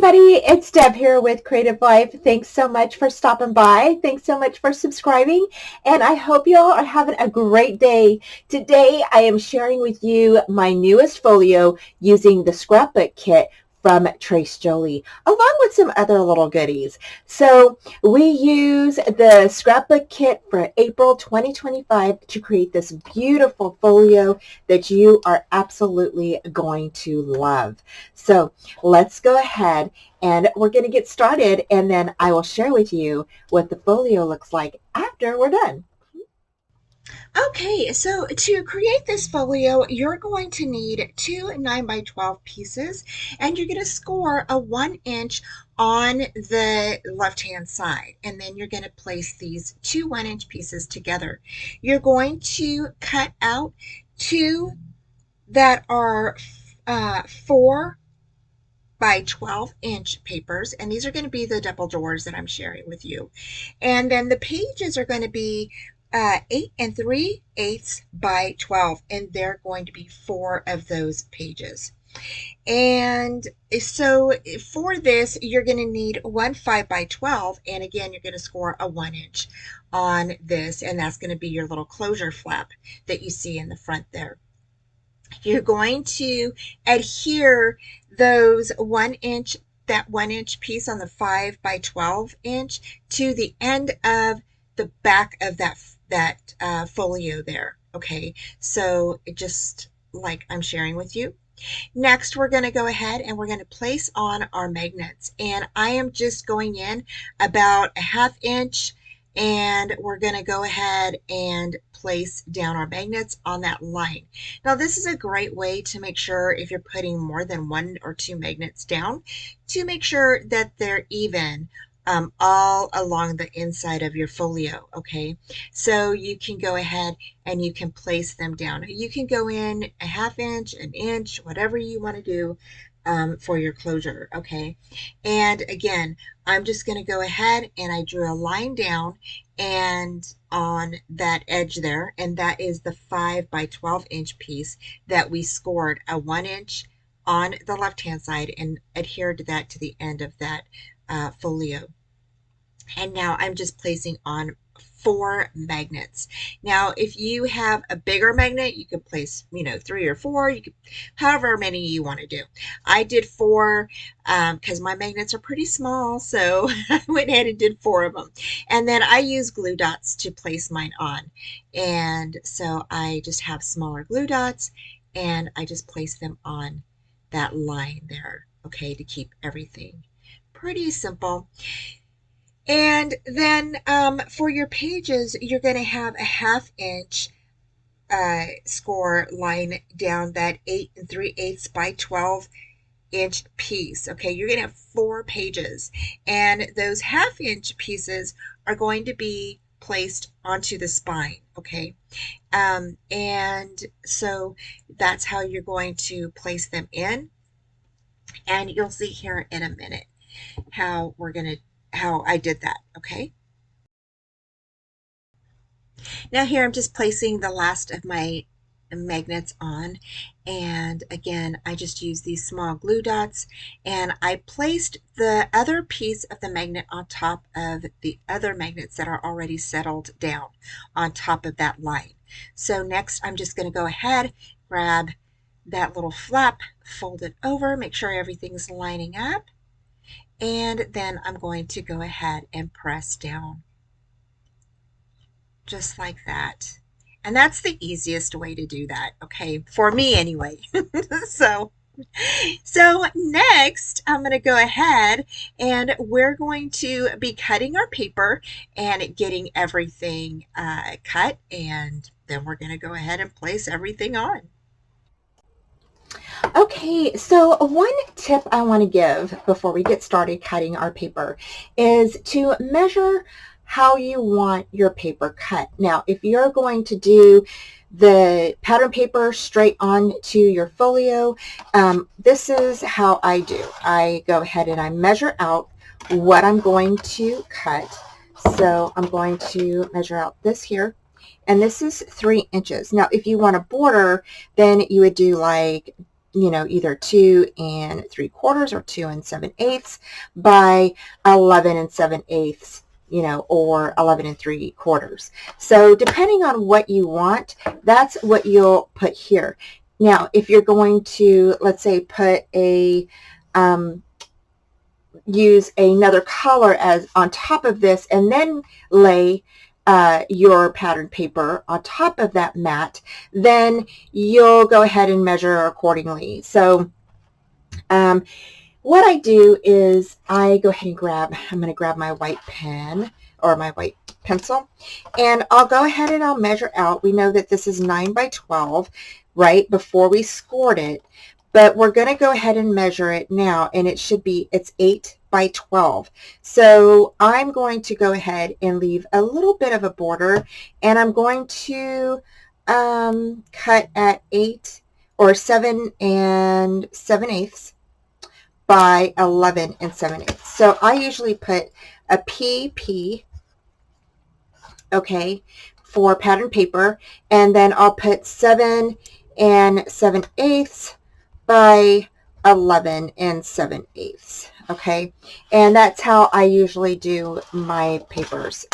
everybody, it's Deb here with Creative Life. Thanks so much for stopping by. Thanks so much for subscribing, and I hope you all are having a great day. Today I am sharing with you my newest folio using the Scrapbook Kit from Jolie, along with some other little goodies. So we use the Scrapbook Kit for April 2025 to create this beautiful folio that you are absolutely going to love. So let's go ahead and we're going to get started, and then I will share with you what the folio looks like after we're done. Okay, so to create this folio, you're going to need two 9x12 pieces, and you're going to score a 1-inch on the left-hand side, and then you're going to place these two 1-inch pieces together. You're going to cut out two that are 4x12-inch papers, and these are going to be the double doors that I'm sharing with you. And then the pages are going to be 8 3/8 by 12, and they're going to be 4 of those pages. And so for this, you're going to need one 5x12, and again, you're going to score a 1-inch on this, and that's going to be your little closure flap that you see in the front there. You're going to adhere those 1-inch, that 1-inch piece on the 5x12 inch to the end of the back of that folio there. Okay, so it just like I'm sharing with you. Next, we're going to go ahead and we're going to place on our magnets, and I am just going in about a 1/2 inch, and we're going to go ahead and place down our magnets on that line. Now, this is a great way to make sure, if you're putting more than 1 or 2 magnets down, to make sure that they're even all along the inside of your folio. Okay, so you can go ahead and you can place them down. You can go in a 1/2 inch, an inch, whatever you want to do for your closure. Okay, and again, I'm just going to go ahead and I drew a line down and on that edge there, and that is the 5x12-inch piece that we scored a 1-inch on the left hand side and adhered that to the end of that folio. And now I'm just placing on 4 magnets. Now, if you have a bigger magnet, you could place, 3 or 4, you could, however many you want to do. I did 4 because my magnets are pretty small, so I went ahead and did 4 of them. And then I use glue dots to place mine on. And so I just have smaller glue dots, and I just place them on that line there, okay, to keep everything pretty simple. And then for your pages, you're going to have a 1/2 inch score line down that 8 3/8 by 12-inch piece. Okay, you're going to have 4 pages, and those 1/2 inch pieces are going to be placed onto the spine. Okay, and so that's how you're going to place them in, and you'll see here in a minute how I did that. Okay, now here I'm just placing the last of my magnets on, and again I just use these small glue dots, and I placed the other piece of the magnet on top of the other magnets that are already settled down on top of that line. So next I'm just going to go ahead, grab that little flap, fold it over, make sure everything's lining up, and then I'm going to go ahead and press down just like that. And that's the easiest way to do that, okay, for me anyway. so next I'm going to go ahead and we're going to be cutting our paper and getting everything cut, and then we're going to go ahead and place everything on. Okay, so one tip I want to give before we get started cutting our paper is to measure how you want your paper cut. Now, if you're going to do the pattern paper straight on to your folio, this is how I do. I go ahead and I measure out what I'm going to cut. So I'm going to measure out this here, and this is 3 inches. Now, if you want a border, then you would do like you know, either 2 3/4 or 2 7/8 by 11 7/8, you know, or 11 3/4. So depending on what you want, that's what you'll put here. Now, if you're going to, let's say, put a, use another color as on top of this and then lay your pattern paper on top of that mat, then you'll go ahead and measure accordingly. So what I do is I go ahead and I'm going to grab my white pen or my white pencil, and I'll go ahead and I'll measure out. We know that this is 9 by 12, right, before we scored it, but we're going to go ahead and measure it now, and it should be, it's 8 by 12. So I'm going to go ahead and leave a little bit of a border, and I'm going to cut at 8 or 7 7/8 by 11 7/8. So I usually put a PP, okay, for pattern paper, and then I'll put 7 7/8 by 11 7/8. Okay, and that's how I usually do my papers.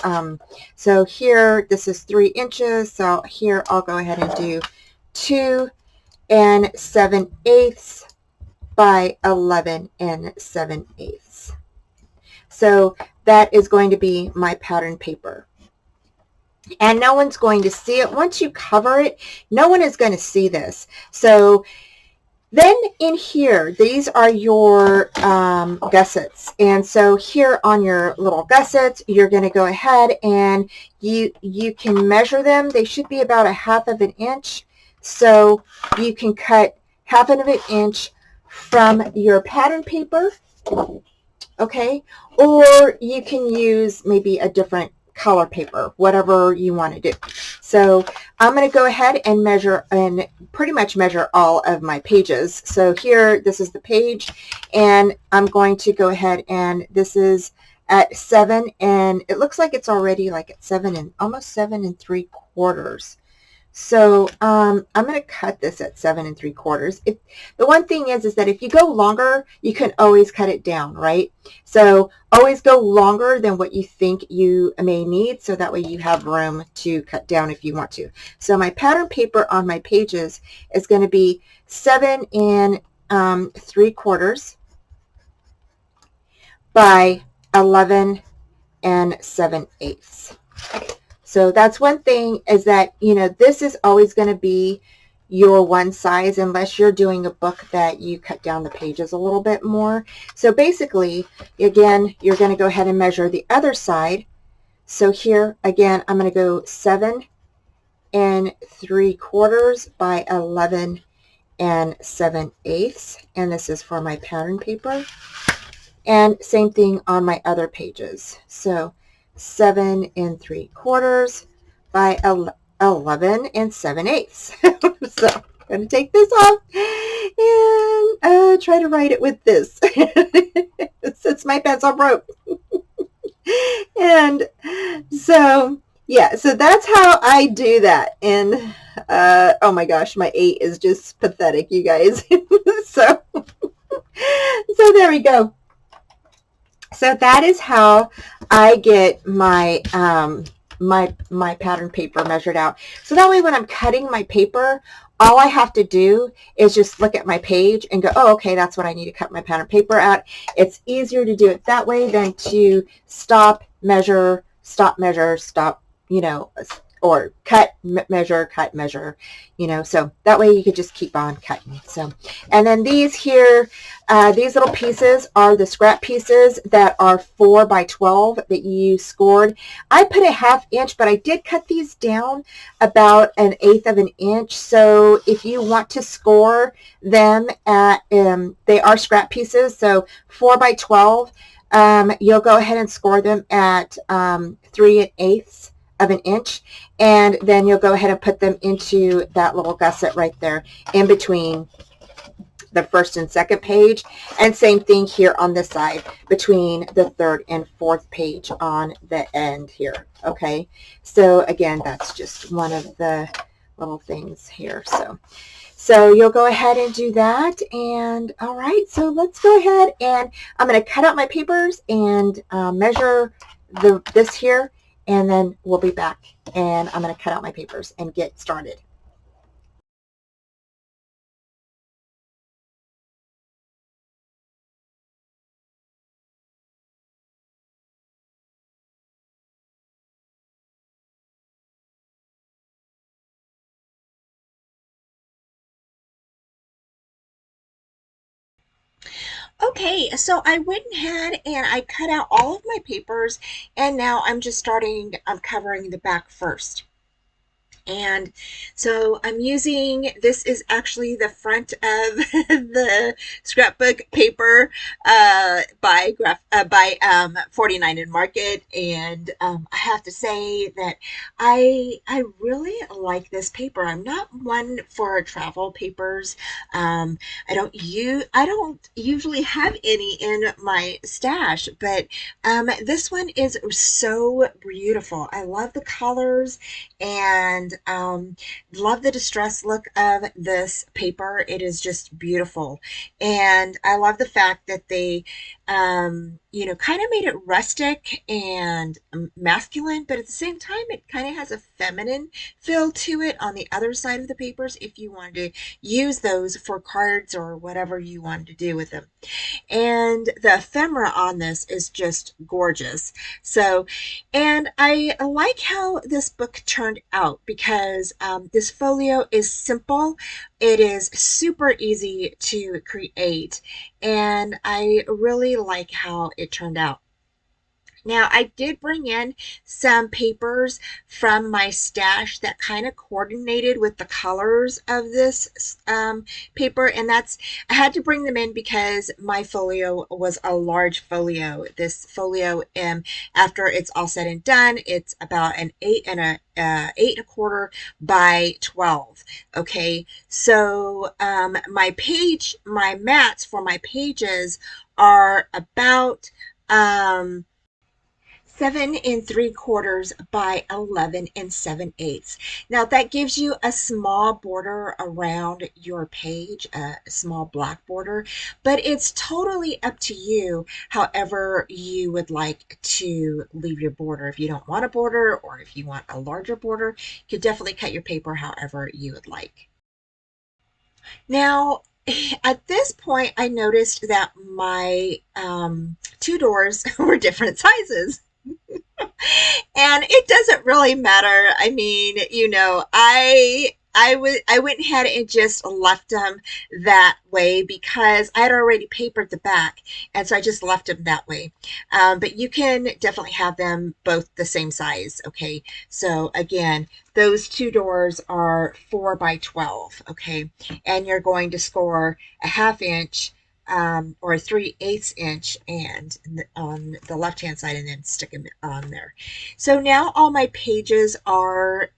So here, this is 3 inches, so here I'll go ahead and do 2 7/8 by 11 7/8. So that is going to be my pattern paper. And no one's going to see it. Once you cover it, no one is going to see this. So then in here, these are your gussets. And so here on your little gussets, you're going to go ahead and you can measure them. They should be about 1/2 of an inch. So you can cut 1/2 of an inch from your pattern paper, okay, or you can use maybe a different color paper, whatever you want to do. So I'm going to go ahead and measure, and pretty much measure all of my pages. So here, this is the page, and I'm going to go ahead, and this is at 7, and it looks like it's already like at 7 and almost 7 3/4. So I'm going to cut this at 7 3/4. The one thing is that if you go longer, you can always cut it down, right? So always go longer than what you think you may need, so that way you have room to cut down if you want to. So my pattern paper on my pages is going to be 7 3/4 by 11 7/8. So that's one thing, is that, you know, this is always going to be your one size unless you're doing a book that you cut down the pages a little bit more. So basically, again, you're going to go ahead and measure the other side. So here, again, I'm going to go 7 3/4 by 11 7/8. And this is for my pattern paper. And same thing on my other pages. So 7 3/4 by 11 7/8. So I'm going to take this off and try to write it with this since my pencil broke. And so, yeah, so that's how I do that. And oh my gosh, my 8 is just pathetic, you guys. So there we go. So that is how I get my my pattern paper measured out. So that way when I'm cutting my paper, all I have to do is just look at my page and go, oh, okay, that's what I need to cut my pattern paper at. It's easier to do it that way than to stop, measure, you know, or cut, measure, you know, so that way you could just keep on cutting. So, and then these here, these little pieces are the scrap pieces that are 4 by 12 that you scored. I put a 1/2 inch, but I did cut these down about 1/8 of an inch. So if you want to score them at, they are scrap pieces, so 4 by 12, you'll go ahead and score them at 3 1/8 of an inch, and then you'll go ahead and put them into that little gusset right there in between the first and second page, and same thing here on this side between the third and fourth page on the end here. Okay, so again, that's just one of the little things here. So you'll go ahead and do that. And all right, so let's go ahead and I'm going to cut out my papers and measure this here, and then we'll be back. And I'm going to cut out my papers and get started. Okay, so I went ahead and I cut out all of my papers, and now I'm just starting, I'm covering the back first. And so I'm using, this is actually the front of the scrapbook paper by 49 in Market. And I have to say that I really like this paper. I'm not one for travel papers. I don't usually have any in my stash, but this one is so beautiful. I love the colors and love the distress look of this paper. It is just beautiful. And I love the fact that they, kind of made it rustic and masculine, but at the same time, it kind of has a feminine feel to it on the other side of the papers if you wanted to use those for cards or whatever you wanted to do with them. And the ephemera on this is just gorgeous. So, and I like how this book turned out because this folio is simple. It is super easy to create, and I really like how it turned out. Now, I did bring in some papers from my stash that kind of coordinated with the colors of this paper, and I had to bring them in because my folio was a large folio. This folio, after it's all said and done, it's about an 8 and a quarter by 12. Okay, so my mats for my pages are about 7 3/4 by 11 7/8. Now that gives you a small border around your page, a small black border, but it's totally up to you however you would like to leave your border. If you don't want a border or if you want a larger border, you could definitely cut your paper however you would like. Now, at this point, I noticed that my two doors were different sizes. And it doesn't really matter. I mean, I went ahead and just left them that way because I had already papered the back, and so I just left them that way. But you can definitely have them both the same size. Okay, so again, those two doors are 4 by 12. Okay, and you're going to score a 1/2 inch or a 3/8 inch and on the left hand side and then stick them on there. So now all my pages are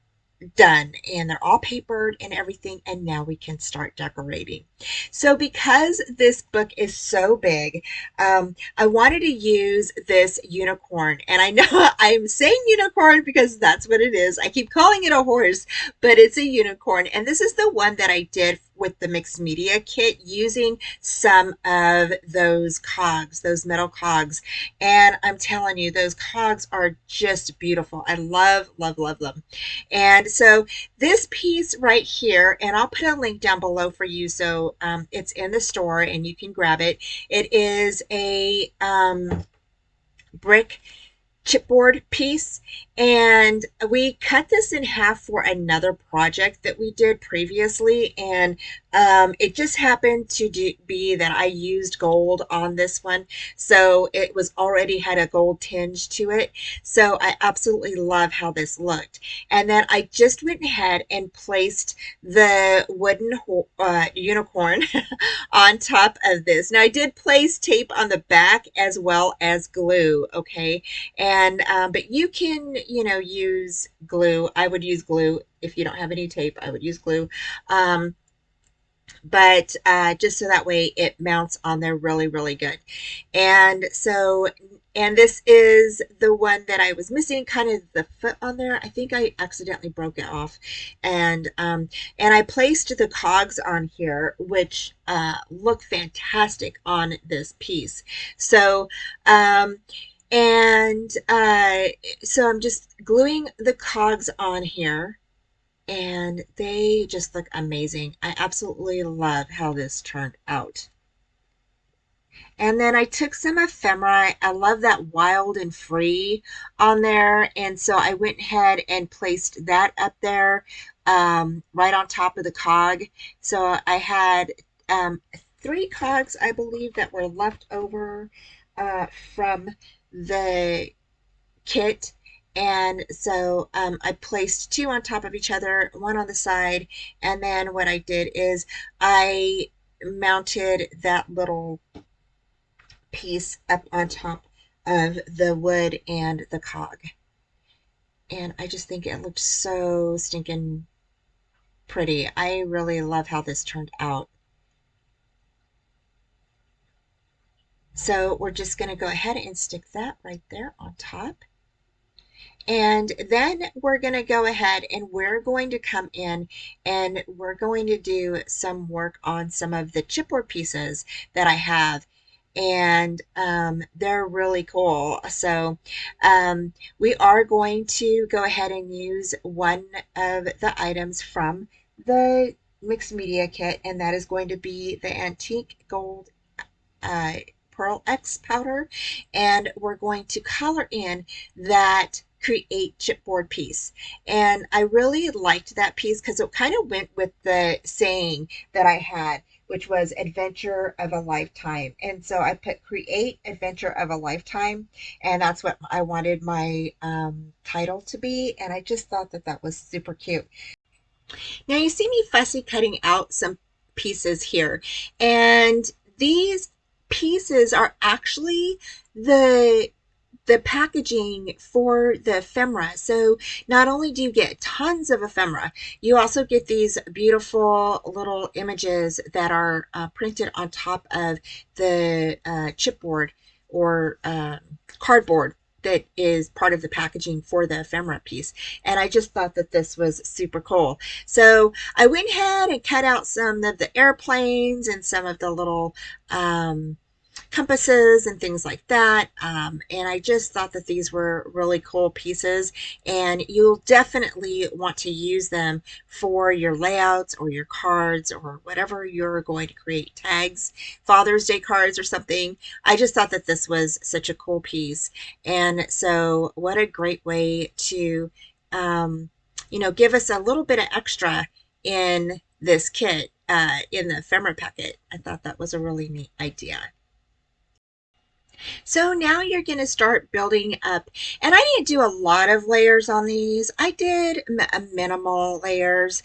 done and they're all papered and everything, and now we can start decorating. So because this book is so big, I wanted to use this unicorn, and I know I'm saying unicorn because that's what it is. I keep calling it a horse, but it's a unicorn, and this is the one that I did with the mixed media kit using some of those cogs, those metal cogs, and I'm telling you, those cogs are just beautiful. I love, love, love them. And so this piece right here, and I'll put a link down below for you so it's in the store and you can grab it. It is a brick chipboard piece, and we cut this in half for another project that we did previously, and it just happened to be that I used gold on this one, so it was already had a gold tinge to it. So I absolutely love how this looked. And then I just went ahead and placed the wooden unicorn on top of this. Now I did place tape on the back as well as glue, okay? And but you can, use glue. I would use glue if you don't have any tape. I would use glue. but just so that way it mounts on there really, really good. And so, and this is the one that I was missing, kind of the foot on there. I think I accidentally broke it off, and I placed the cogs on here, which look fantastic on this piece. So, um, and so I'm just gluing the cogs on here, and they just look amazing. I absolutely love how this turned out. And then I took some ephemera. I love that wild and free on there. And so I went ahead and placed that up there, right on top of the cog. So I had um, three cogs, I believe, that were left over from the kit. And so I placed two on top of each other, one on the side. And then what I did is I mounted that little piece up on top of the wood and the cog. And I just think it looked so stinking pretty. I really love how this turned out. So we're just going to go ahead and stick that right there on top. And then we're going to go ahead and we're going to come in and we're going to do some work on some of the chipboard pieces that I have. And they're really cool. So we are going to go ahead and use one of the items from the mixed media kit, and that is going to be the antique gold uh, Pearl X powder, and we're going to color in that create chipboard piece. And I really liked that piece because it kind of went with the saying that I had, which was adventure of a lifetime. And so I put create adventure of a lifetime, and that's what I wanted my title to be. And I just thought that that was super cute. Now you see me fussy cutting out some pieces here, and these pieces are actually the the packaging for the ephemera. So not only do you get tons of ephemera, you also get these beautiful little images that are printed on top of the chipboard or cardboard that is part of the packaging for the ephemera piece. And I just thought that this was super cool. So I went ahead and cut out some of the airplanes and some of the little compasses and things like that. And I just thought that these were really cool pieces, and you'll definitely want to use them for your layouts or your cards or whatever you're going to create, tags, Father's Day cards or something. I just thought that this was such a cool piece. And so what a great way to, give us a little bit of extra in this kit, in the ephemera packet. I thought that was a really neat idea. So now you're going to start building up, and I didn't do a lot of layers on these. I did a minimal layers.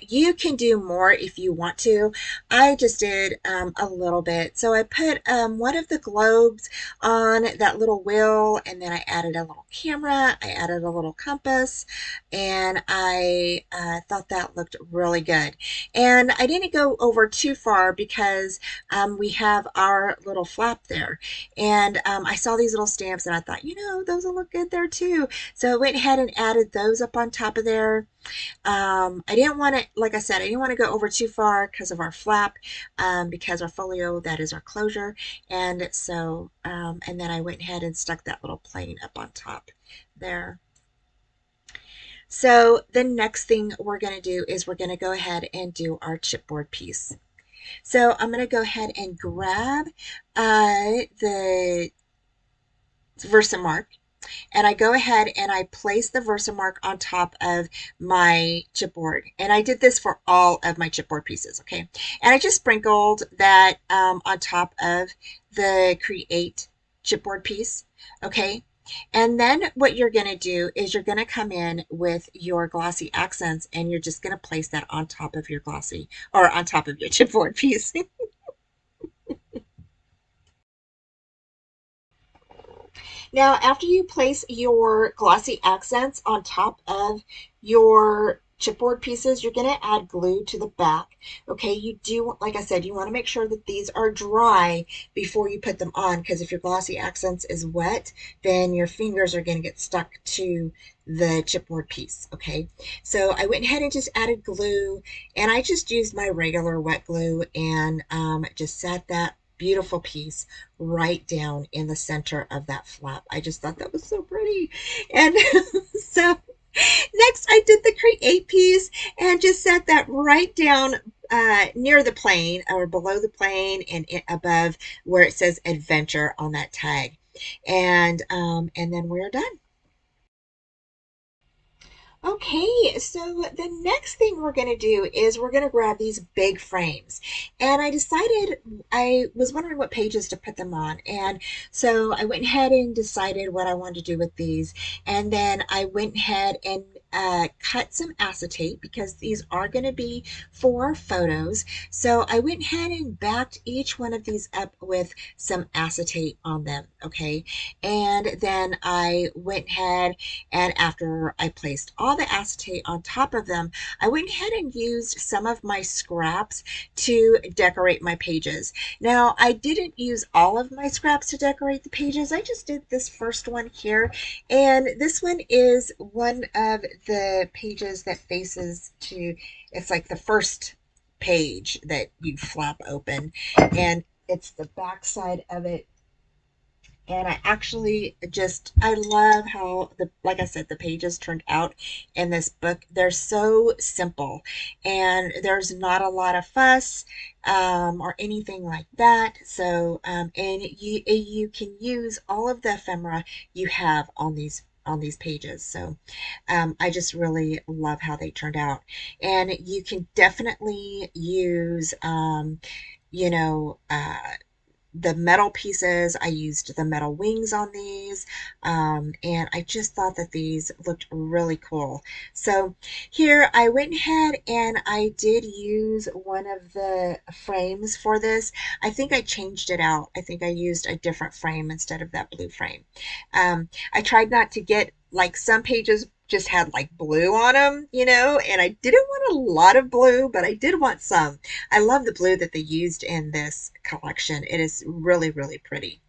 You can do more if you want to. I just did a little bit. So I put one of the globes on that little wheel, and then I added a little camera. I added a little compass, and I thought that looked really good. And I didn't go over too far because we have our little flap there. And I saw these little stamps and I thought, those will look good there too. So I went ahead and added those up on top of there. I didn't want to, like I said, I didn't want to go over too far because of our flap, because our folio, that is our closure. And so, and then I went ahead and stuck that little plane up on top there. So the next thing we're going to do is we're going to go ahead and do our chipboard piece. So I'm going to go ahead and grab the Versamark, and I go ahead and I place the Versamark on top of my chipboard. And I did this for all of my chipboard pieces, okay? And I just sprinkled that on top of the Create chipboard piece, okay? And then what you're going to do is you're going to come in with your glossy accents, and you're just going to place that on top of your glossy, or on top of your chipboard piece. Now, after you place your glossy accents on top of your chipboard pieces, you're going to add glue to the back. Okay, you do, like I said, you want to make sure that these are dry before you put them on, because if your glossy accents is wet, then your fingers are going to get stuck to the chipboard piece. Okay, so I went ahead and just added glue, and I just used my regular wet glue and just set that beautiful piece right down in the center of that flap. I just thought that was so pretty. And so next, I did the create piece and just set that right down near the plane or below the plane and above where it says adventure on that tag. And then we're done. Okay, so the next thing we're going to do is we're going to grab these big frames. And I decided, I was wondering what pages to put them on. And so I went ahead and decided what I wanted to do with these. And then I went ahead and cut some acetate because these are going to be for photos. So I went ahead and backed each one of these up with some acetate on them. Okay. And then I went ahead and after I placed all the acetate on top of them, I went ahead and used some of my scraps to decorate my pages. Now, I didn't use all of my scraps to decorate the pages. I just did this first one here. And this one is one of the pages that faces to, it's like the first page that you flap open. And it's the back side of it, and I actually just, I love how the, like I said, the pages turned out in this book. They're so simple and there's not a lot of fuss or anything like that. So, and you can use all of the ephemera you have on these pages. So I just really love how they turned out. And you can definitely use, you know, the metal pieces. I used the metal wings on these, and I just thought that these looked really cool. So here I went ahead and I did use one of the frames for this. I think I changed it out. I think I used a different frame instead of that blue frame. I tried not to get, like, some pages just had like blue on them, and I didn't want a lot of blue, but I did want some. I love the blue that they used in this collection. It is really, really pretty.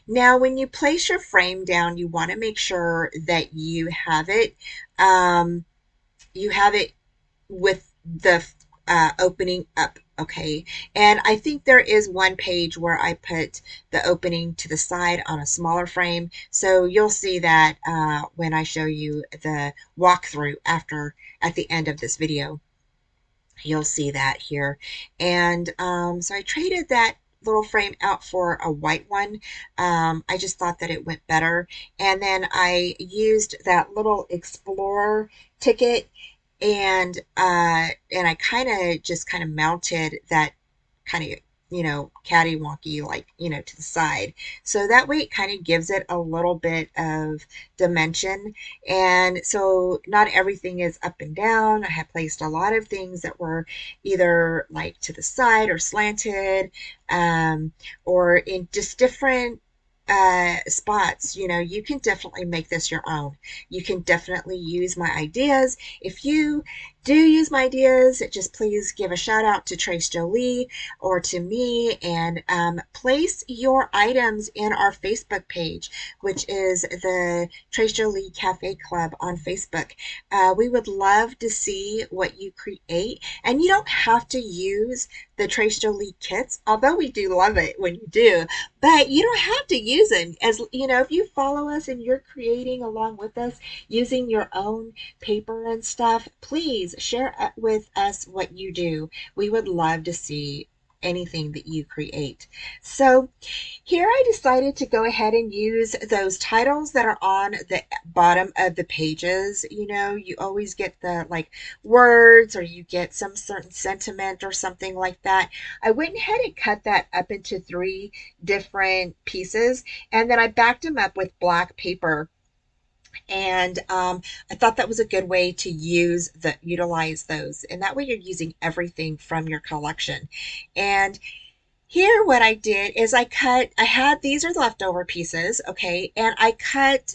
Now, when you place your frame down, you want to make sure that you have it with the opening up, okay? And I think there is one page where I put the opening to the side on a smaller frame. So you'll see that when I show you the walkthrough at the end of this video. You'll see that here. And so I traded that little frame out for a white one. I just thought that it went better. And then I used that little Explorer ticket and I kind of mounted that kind of cattywonky, like, to the side, so that way it kind of gives it a little bit of dimension. And so not everything is up and down. I had placed a lot of things that were either like to the side or slanted, or in just different spots. You can definitely make this your own. You can definitely use my ideas. If you do use my ideas, just please give a shout out to Trace Jolie or to me, and place your items in our Facebook page, which is the Trace Jolie Cafe Club on Facebook. We would love to see what you create, and you don't have to use the Trace Jolie kits, although we do love it when you do, but you don't have to use them. As you know, if you follow us and you're creating along with us using your own paper and stuff, please share with us what you do. We would love to see anything that you create. So here I decided to go ahead and use those titles that are on the bottom of the pages. You always get the, like, words, or you get some certain sentiment or something like that. I went ahead and cut that up into 3 different pieces, and then I backed them up with black paper. And I thought that was a good way to utilize those, and that way you're using everything from your collection. And here what I did is I had, these are leftover pieces, okay, and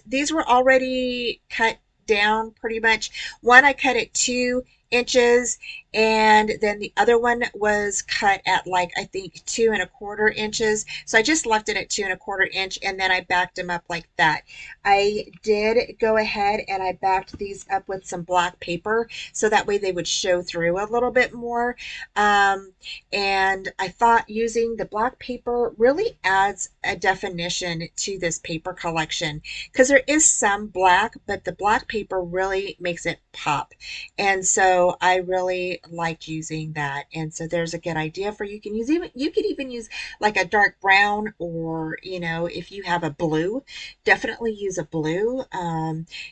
these were already cut down pretty much. One I cut at 2 inches, and then the other one was cut at like I think 2¼ inches. So I just left it at 2¼ inch, and then I backed them up like that. I did go ahead and I backed these up with some black paper so that way they would show through a little bit more. And I thought using the black paper really adds a definition to this paper collection, because there is some black, but the black paper really makes it pop. And so I really liked using that. And so there's a good idea for you can use even you could even use like a dark brown, or if you have a blue, definitely use a blue.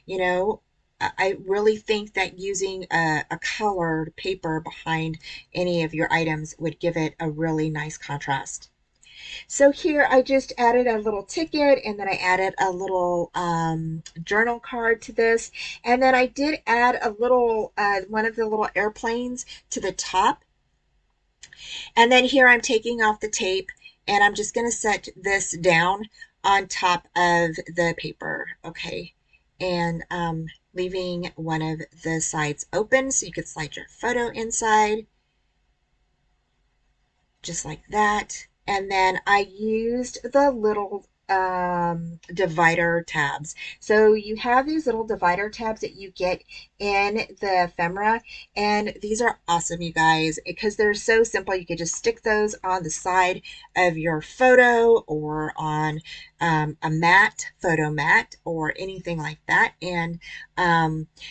You know, I really think that using a colored paper behind any of your items would give it a really nice contrast. So here I just added a little ticket, and then I added a little journal card to this. And then I did add a little, one of the little airplanes to the top. And then here I'm taking off the tape, and I'm just going to set this down on top of the paper, okay? And leaving one of the sides open so you could slide your photo inside, just like that. And then I used the little divider tabs. So you have these little divider tabs that you get in the ephemera, and these are awesome, you guys, because they're so simple. You could just stick those on the side of your photo, or on a mat, photo mat, or anything like that. And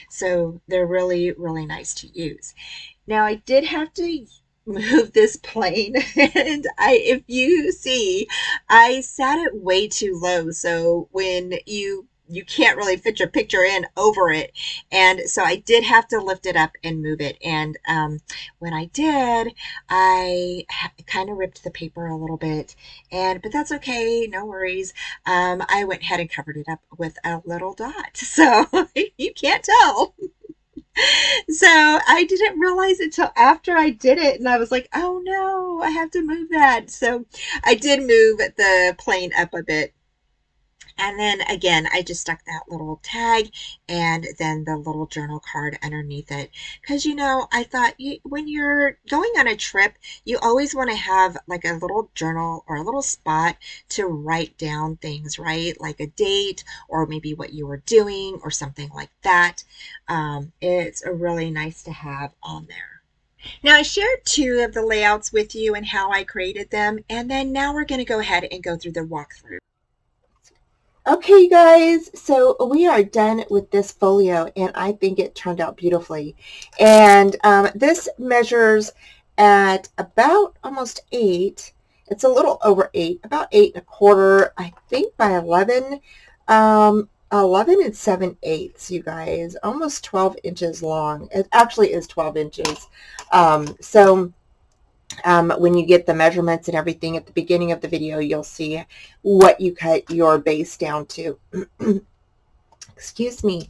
so they're really, really nice to use. Now I did have to move this plane, and if you see, I sat it way too low, so when you can't really fit your picture in over it, and so I did have to lift it up and move it. And when I did, I kind of ripped the paper a little bit, but that's okay, no worries. I went ahead and covered it up with a little dot, so you can't tell. So I didn't realize it till after I did it, and I was like, oh no, I have to move that. So I did move the plane up a bit. And then again, I just stuck that little tag and then the little journal card underneath it. Because, I thought when you're going on a trip, you always want to have like a little journal or a little spot to write down things, right? Like a date, or maybe what you were doing, or something like that. It's really nice to have on there. Now, I shared 2 of the layouts with you and how I created them. And then now we're going to go ahead and go through the walkthrough. Okay, you guys, so we are done with this folio, and I think it turned out beautifully. And this measures at about almost 8. It's a little over 8, about 8¼ I think, by 11. 11 and 7/8, you guys, almost 12 inches long. It actually is 12 inches. When you get the measurements and everything at the beginning of the video, you'll see what you cut your base down to. Excuse me.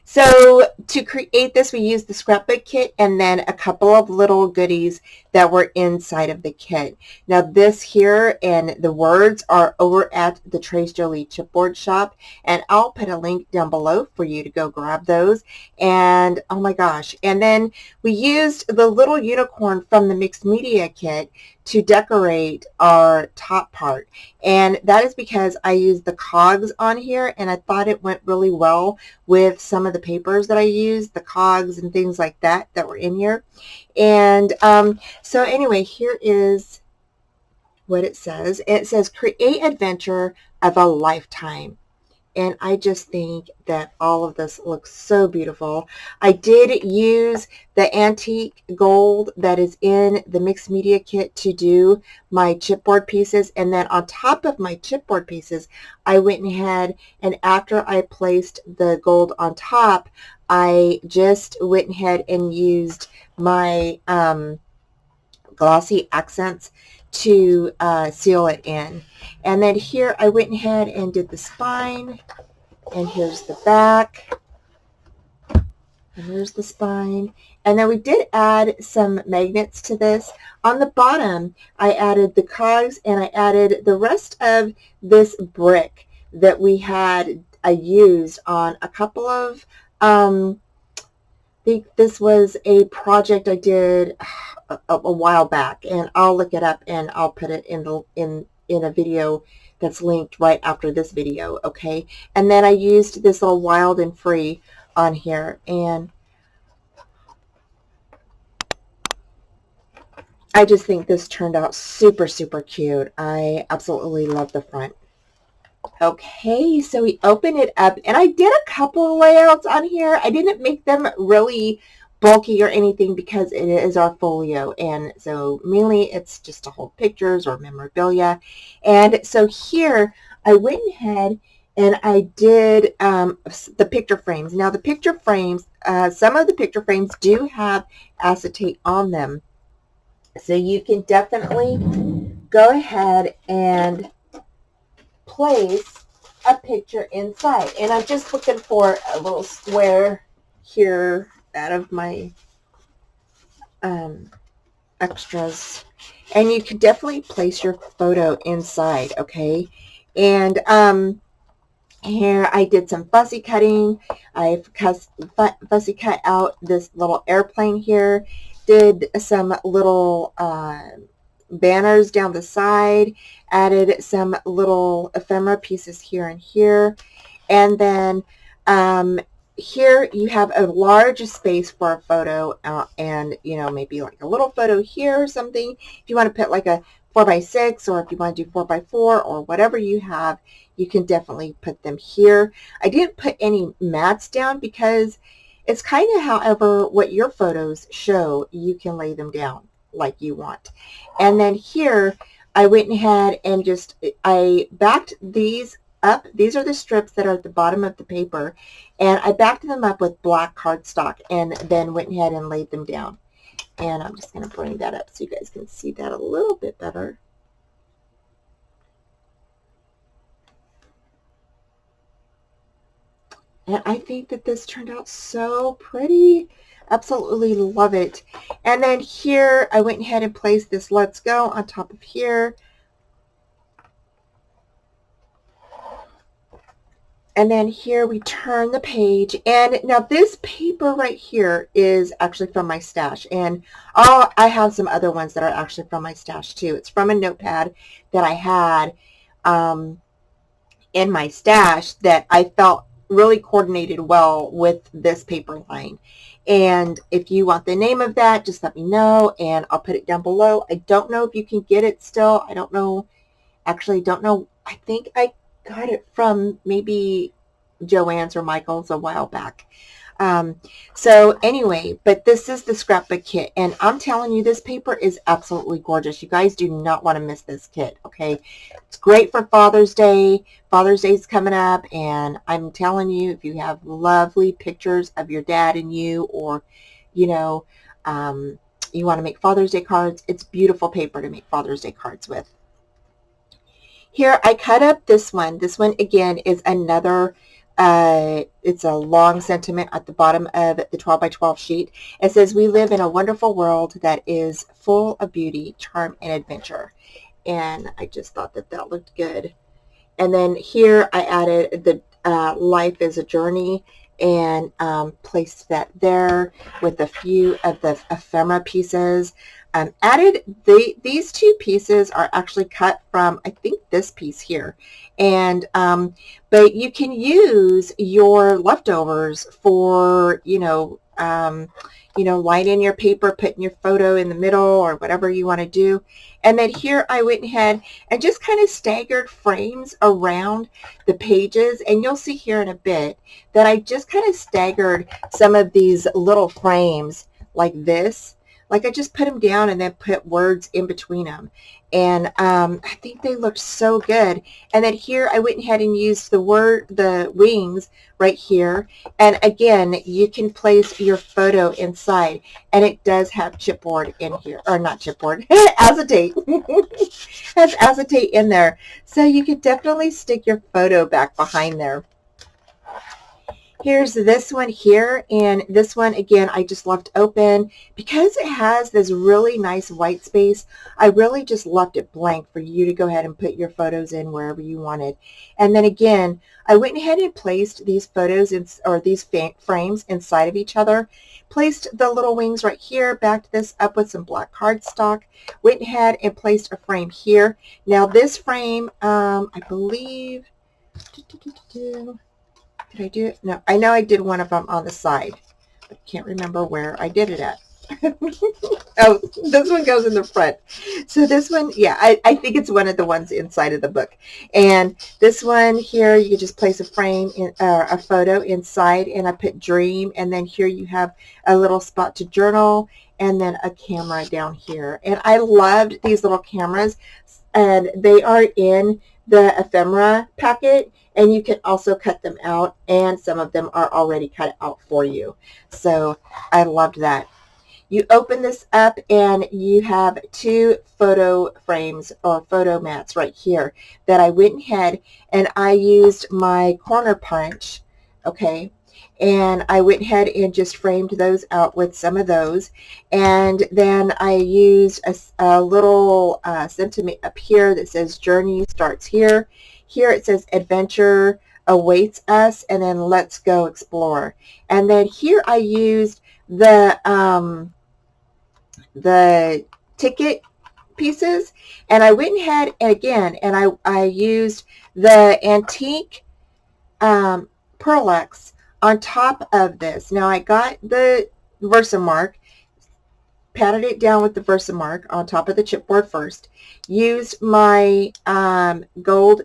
So to create this, we used the Scrapbook Kit and then a couple of little goodies that were inside of the kit. Now this here and the words are over at the Trace Jolie Chipboard shop, and I'll put a link down below for you to go grab those. And oh my gosh, and then we used the little unicorn from the mixed media kit to decorate our top part, and that is because I used the cogs on here, and I thought it went really well with some of the papers that I used, the cogs and things like that were in here. And so anyway, here is what it says. It says, create adventure of a lifetime. And I just think that all of this looks so beautiful. I did use the antique gold that is in the mixed media kit to do my chipboard pieces. And then on top of my chipboard pieces, I went ahead, and after I placed the gold on top, I just went ahead and used my glossy accents to seal it in. And then here I went ahead and did the spine, and here's the back, and here's the spine. And then we did add some magnets to this. On the bottom, I added the cogs, and I added the rest of this brick that we had used on a couple of I think this was a project I did a while back, and I'll look it up and I'll put it in a video that's linked right after this video, okay? And then I used this little wild and free on here, and I just think this turned out super, super cute. I absolutely love the front. Okay, so we open it up, and I did a couple of layouts on here. I didn't make them really bulky or anything because it is our folio, and so mainly it's just to hold pictures or memorabilia. And so here I went ahead and I did the picture frames. Now the picture frames, some of the picture frames do have acetate on them, so you can definitely go ahead and place a picture inside. And I'm just looking for a little square here out of my extras. And you can definitely place your photo inside, okay? And here I did some fussy cutting. I've fussy cut out this little airplane here. Did some little banners down the side, added some little ephemera pieces here and here, and then here you have a large space for a photo, and maybe like a little photo here or something. If you want to put like a 4x6, or if you want to do 4x4, or whatever you have, you can definitely put them here. I didn't put any mats down because it's kind of however what your photos show, you can lay them down like you want. And then here I went ahead and I backed these up. These are the strips that are at the bottom of the paper, and I backed them up with black cardstock and then went ahead and laid them down. And I'm just going to bring that up so you guys can see that a little bit better. And I think that this turned out so pretty. Absolutely love it. And then here I went ahead and placed this Let's Go on top of here. And then here we turn the page. And now this paper right here is actually from my stash. And I have some other ones that are actually from my stash too. It's from a notepad that I had in my stash that I felt really coordinated well with this paper line. And if you want the name of that, just let me know and I'll put it down below. I don't know if you can get it still. I don't know. Actually, don't know. I think I got it from maybe Joann's or Michael's a while back. So anyway, but this is the Scrapbook Kit, and I'm telling you, this paper is absolutely gorgeous. You guys do not want to miss this kit, okay? It's great for Father's Day. Father's Day is coming up, and I'm telling you, if you have lovely pictures of your dad and you, or, you want to make Father's Day cards, it's beautiful paper to make Father's Day cards with. Here, I cut up this one. This one, again, is another it's a long sentiment at the bottom of the 12x12 sheet. It says, "We live in a wonderful world that is full of beauty, charm, and adventure." And I just thought that that looked good. And then here I added the life is a journey, and placed that there with a few of the ephemera pieces. Added these two pieces are actually cut from, I think, this piece here, and but you can use your leftovers for lining your paper, putting your photo in the middle, or whatever you want to do. And then here I went ahead and just kind of staggered frames around the pages, and you'll see here in a bit that I just kind of staggered some of these little frames like this. Like I just put them down and then put words in between them. And I think they looked so good. And then here I went ahead and used the wings right here. And again, you can place your photo inside. And it does have chipboard in here. Or not chipboard, acetate. It has acetate in there. So you could definitely stick your photo back behind there. Here's this one here, and this one again I just left open because it has this really nice white space. I really just left it blank for you to go ahead and put your photos in wherever you wanted. And then again, I went ahead and placed these photos in, or these frames inside of each other. Placed the little wings right here, backed this up with some black cardstock, went ahead and placed a frame here. Now this frame, I believe, did I do it? No, I know I did one of them on the side, but I can't remember where I did it at. Oh, this one goes in the front. So this one, yeah, I think it's one of the ones inside of the book. And this one here, you just place a frame, in, a photo inside, and I put dream. And then here you have a little spot to journal, and then a camera down here. And I loved these little cameras, and they are in the ephemera packet, and you can also cut them out, and some of them are already cut out for you. So I loved that. You open this up and you have two photo frames or photo mats right here that I went ahead and I used my corner punch, okay, and I went ahead and just framed those out with some of those. And then I used a little sentiment up here that says journey starts here. Here it says adventure awaits us, and then let's go explore. And then here I used the ticket pieces, and I went ahead and again, and I used the antique Pearlex on top of this. Now I got the Versamark, patted it down with the Versamark on top of the chipboard first, used my gold,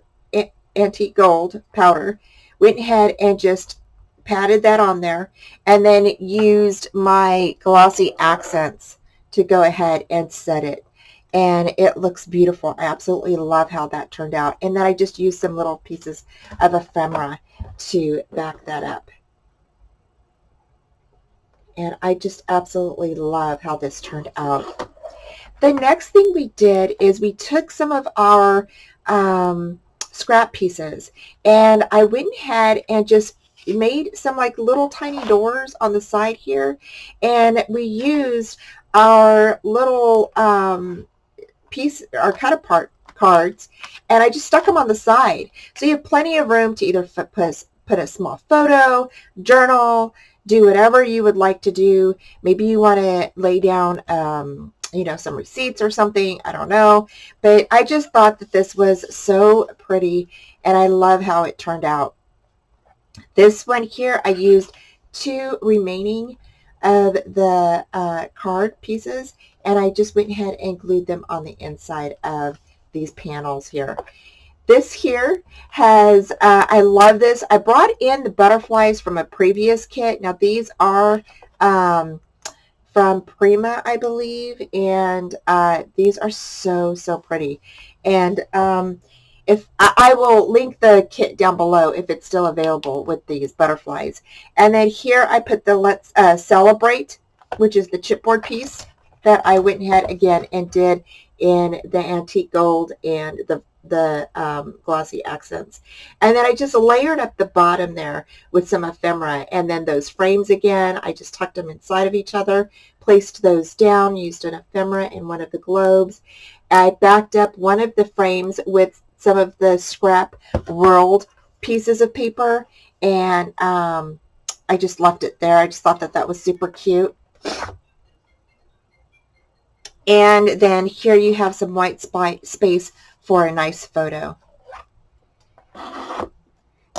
antique gold powder, went ahead and just patted that on there, and then used my glossy accents to go ahead and set it. And it looks beautiful. I absolutely love how that turned out. And then I just used some little pieces of ephemera to back that up. And I just absolutely love how this turned out. The next thing we did is we took some of our scrap pieces, and I went ahead and just made some like little tiny doors on the side here, and we used our little our cut apart cards, and I just stuck them on the side. So you have plenty of room to either put a small photo, journal, do whatever you would like to do. Maybe you want to lay down you know, some receipts or something. I don't know. But I just thought that this was so pretty, and I love how it turned out. This one here, I used two remaining of the card pieces, and I just went ahead and glued them on the inside of these panels here. This here has, I love this. I brought in the butterflies from a previous kit. Now these are from Prima, I believe, and these are so, so pretty. And if I will link the kit down below if it's still available with these butterflies. And then here I put the Let's Celebrate, which is the chipboard piece that I went ahead again and did in the antique gold and the glossy accents. And then I just layered up the bottom there with some ephemera, and then those frames again, I just tucked them inside of each other, placed those down, used an ephemera in one of the globes. I backed up one of the frames with some of the scrap world pieces of paper, and I just left it there. I just thought that that was super cute. And then here you have some white space for a nice photo.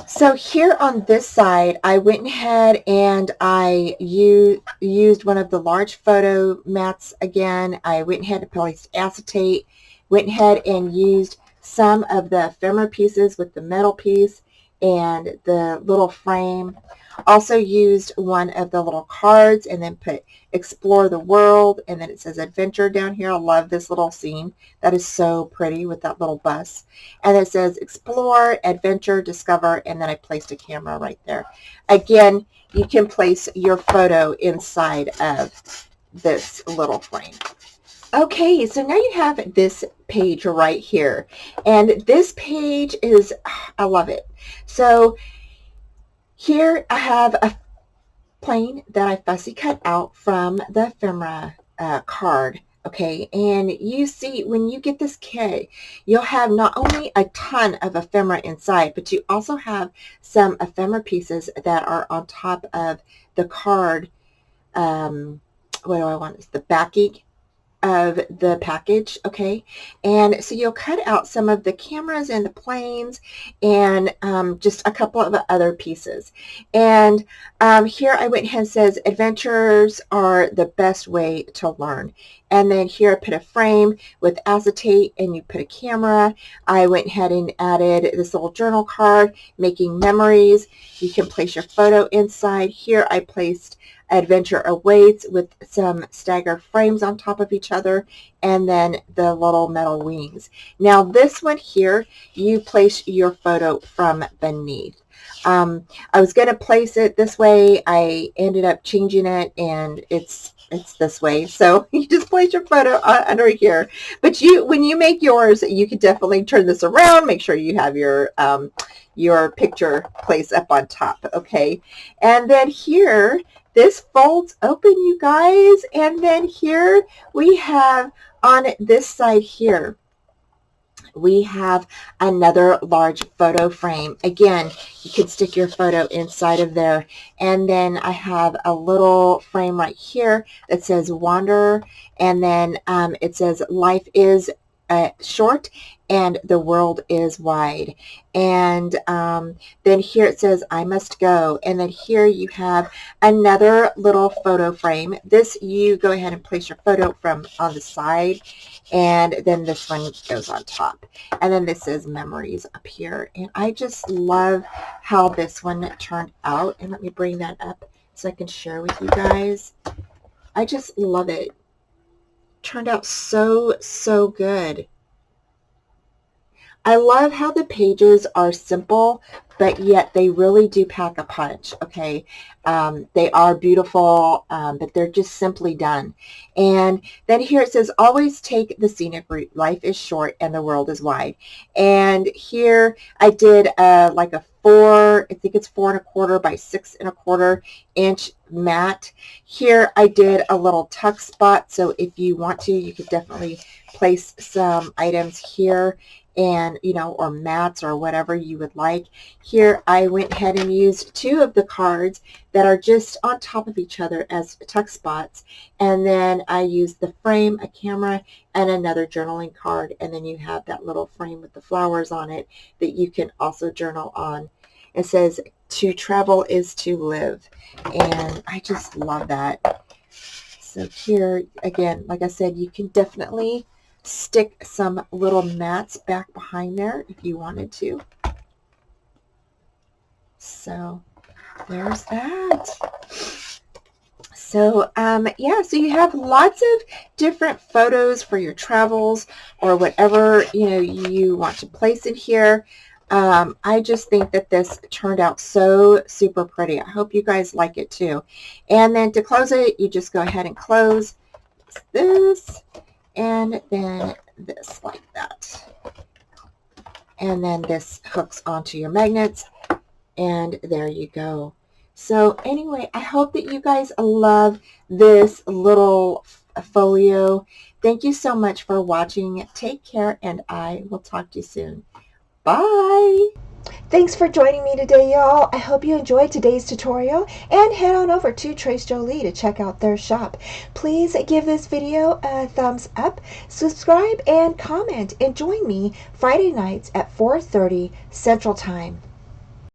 So here on this side, I went ahead and I used one of the large photo mats again. I went ahead and placed acetate, went ahead and used some of the ephemera pieces with the metal piece and the little frame. Also used one of the little cards and then put explore the world, and then it says adventure down here. I love this little scene. That is so pretty with that little bus. And it says explore, adventure, discover, and then I placed a camera right there. Again, you can place your photo inside of this little frame. Okay, so now you have this page right here, and this page is, I love it. So Here I have a plane that I fussy cut out from the ephemera card. Okay, and you see when you get this kit, you'll have not only a ton of ephemera inside, but you also have some ephemera pieces that are on top of the card. What do I want? It's the backing of the package. Okay, and so you'll cut out some of the cameras and the planes and just a couple of other pieces. And here I went ahead and says adventures are the best way to learn. And then here I put a frame with acetate and you put a camera. I went ahead and added this little journal card, making memories. You can place your photo inside. Here I placed adventure awaits with some staggered frames on top of each other, and then the little metal wings. Now this one here, you place your photo from beneath. I was going to place it this way. I ended up changing it, and it's this way. So you just place your photo under here. But when you make yours, you could definitely turn this around. Make sure you have your picture placed up on top. Okay, and then here, this folds open, you guys, and then here we have on this side here, we have another large photo frame. Again, you can stick your photo inside of there. And then I have a little frame right here that says Wander, and then it says life is short and the world is wide. And then here it says I must go. And then here you have another little photo frame. This, you go ahead and place your photo from on the side, and then this one goes on top. And then this says memories up here. And I just love how this one turned out. And let me bring that up so I can share with you guys. I just love it. Turned out so good. I love how the pages are simple, but yet they really do pack a punch. Okay, they are beautiful, but they're just simply done. And then here it says, always take the scenic route. Life is short and the world is wide. And here I did like a I think it's 4 1/4 by 6 1/4 inch mat. Here I did a little tuck spot, so if you want to, you could definitely place some items here, and or mats or whatever you would like. Here I went ahead and used 2 of the cards that are just on top of each other as tuck spots, and then I used the frame, a camera, and another journaling card, and then you have that little frame with the flowers on it that you can also journal on. It says to travel is to live, and I just love that. So here again, like I said, you can definitely stick some little mats back behind there if you wanted to. So there's that. So yeah, so you have lots of different photos for your travels or whatever you want to place in here. I just think that this turned out so super pretty. I hope you guys like it too. And then to close it, you just go ahead and close this, and then this like that. And then this hooks onto your magnets, and there you go. So anyway, I hope that you guys love this little folio. Thank you so much for watching. Take care, and I will talk to you soon. Bye. Thanks for joining me today, y'all. I hope you enjoyed today's tutorial, and head on over to Trace Jolie to check out their shop. Please give this video a thumbs up, subscribe, and comment, and join me Friday nights at 4:30 Central Time.